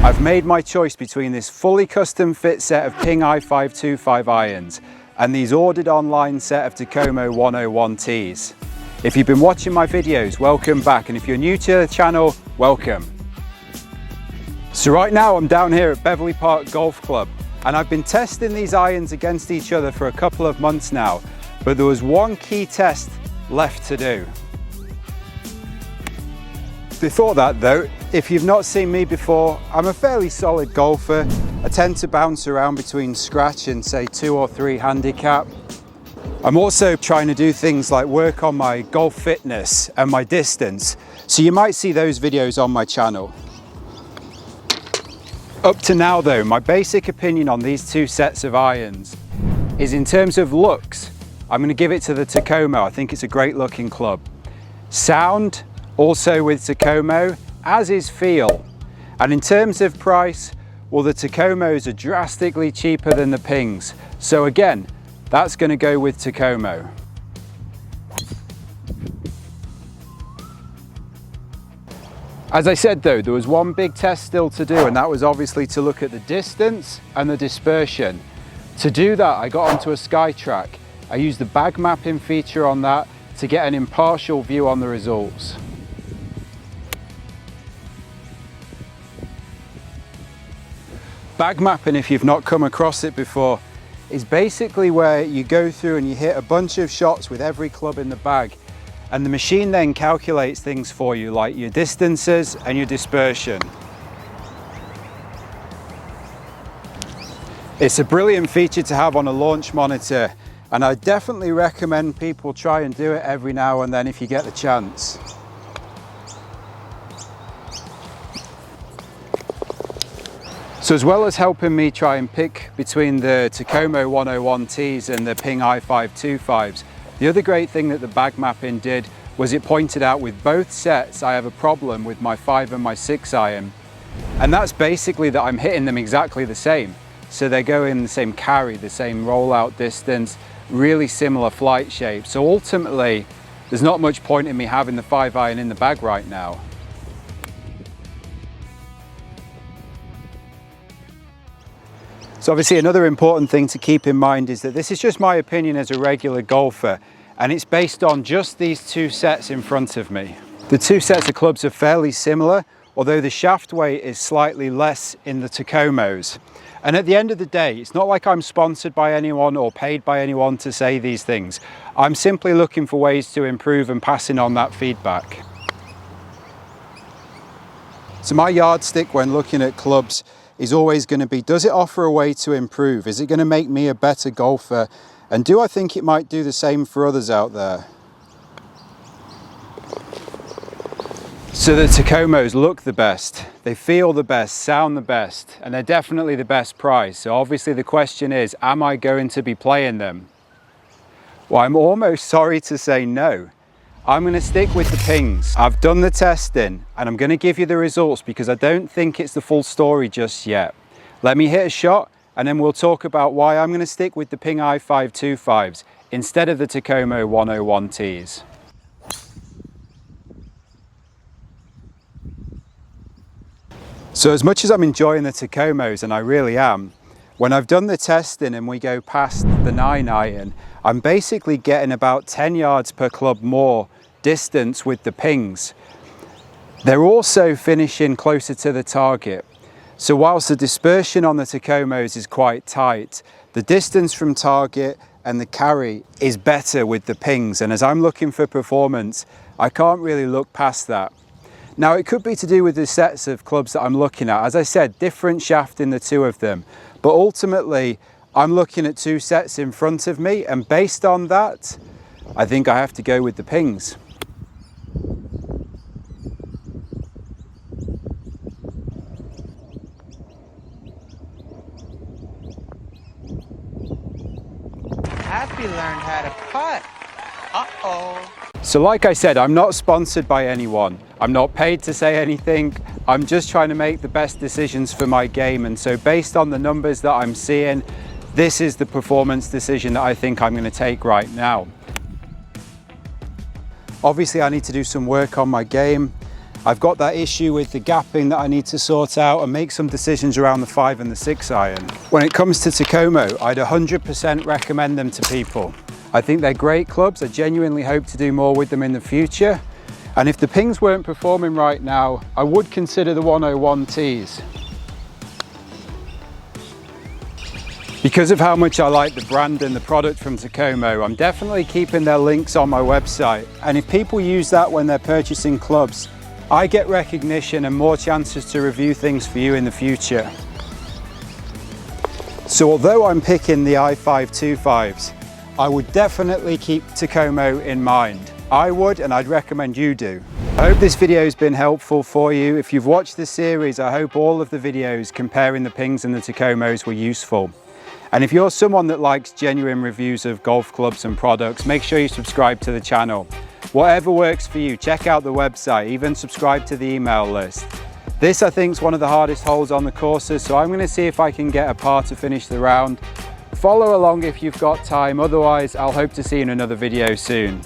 I've made my choice between this fully custom fit set of Ping i525 irons and these ordered online set of Takomo 101Ts. If you've been watching my videos, welcome back, and if you're new to the channel, welcome. So right now I'm down here at Beverley Park Golf Club, and I've been testing these irons against each other for a couple of months now, but there was one key test left to do. Before that though, if you've not seen me before, I'm a fairly solid golfer. I tend to bounce around between scratch and say 2 or 3 handicap. I'm also trying to do things like work on my golf fitness and my distance, so you might see those videos on my channel. Up to now though, my basic opinion on these two sets of irons is, in terms of looks, I'm going to give it to the Takomo. I think it's a great looking club. Sound, also with Takomo, as is feel. And in terms of price, well, the Takomos are drastically cheaper than the Pings. So again, that's going to go with Takomo. As I said though, there was one big test still to do, and that was obviously to look at the distance and the dispersion. To do that, I got onto a SkyTrack. I used the bag mapping feature on that to get an impartial view on the results. Bag mapping, if you've not come across it before, is basically where you go through and you hit a bunch of shots with every club in the bag, and the machine then calculates things for you, like your distances and your dispersion. It's a brilliant feature to have on a launch monitor, and I definitely recommend people try and do it every now and then if you get the chance. So as well as helping me try and pick between the Takomo 101Ts and the Ping i525s, the other great thing that the bag mapping did was it pointed out with both sets I have a problem with my 5 and my 6 iron. And that's basically that I'm hitting them exactly the same. So they go in the same carry, the same rollout distance, really similar flight shape. So ultimately, there's not much point in me having the 5 iron in the bag right now. So obviously another important thing to keep in mind is that this is just my opinion as a regular golfer, and it's based on just these two sets in front of me. The two sets of clubs are fairly similar, although the shaft weight is slightly less in the Takomos. And at the end of the day, it's not like I'm sponsored by anyone or paid by anyone to say these things. I'm simply looking for ways to improve and passing on that feedback. So my yardstick when looking at clubs is always going to be, does it offer a way to improve? Is it going to make me a better golfer? And do I think it might do the same for others out there? So the Takomos look the best, they feel the best, sound the best, and they're definitely the best price. So obviously the question is, am I going to be playing them? Well, I'm almost sorry to say no. I'm going to stick with the Pings. I've done the testing and I'm going to give you the results because I don't think it's the full story just yet. Let me hit a shot and then we'll talk about why I'm going to stick with the Ping i525s instead of the Takomo 101Ts. So as much as I'm enjoying the Takomos, and I really am, when I've done the testing and we go past the 9 iron, I'm basically getting about 10 yards per club more distance with the Pings. They're also finishing closer to the target. So whilst the dispersion on the Takomos is quite tight, the distance from target and the carry is better with the Pings. And as I'm looking for performance, I can't really look past that. Now it could be to do with the sets of clubs that I'm looking at. As I said, different shaft in the two of them. But ultimately, I'm looking at two sets in front of me, and based on that, I think I have to go with the Pings. Happy learned how to putt. Uh-oh. So like I said, I'm not sponsored by anyone. I'm not paid to say anything. I'm just trying to make the best decisions for my game. And so based on the numbers that I'm seeing, this is the performance decision that I think I'm going to take right now. Obviously, I need to do some work on my game. I've got that issue with the gapping that I need to sort out and make some decisions around the 5 and the 6 iron. When it comes to Takomo, I'd 100% recommend them to people. I think they're great clubs. I genuinely hope to do more with them in the future. And if the pings weren't performing right now, I would consider the 101Ts. Because of how much I like the brand and the product from Takomo, I'm definitely keeping their links on my website. And if people use that when they're purchasing clubs, I get recognition and more chances to review things for you in the future. So although I'm picking the i525s, I would definitely keep Takomo in mind. I would, and I'd recommend you do. I hope this video has been helpful for you. If you've watched this series, I hope all of the videos comparing the pings and the Takomos were useful. And if you're someone that likes genuine reviews of golf clubs and products, make sure you subscribe to the channel. Whatever works for you, check out the website, even subscribe to the email list. This, I think, is one of the hardest holes on the courses, so I'm going to see if I can get a par to finish the round. Follow along if you've got time, otherwise I'll hope to see you in another video soon.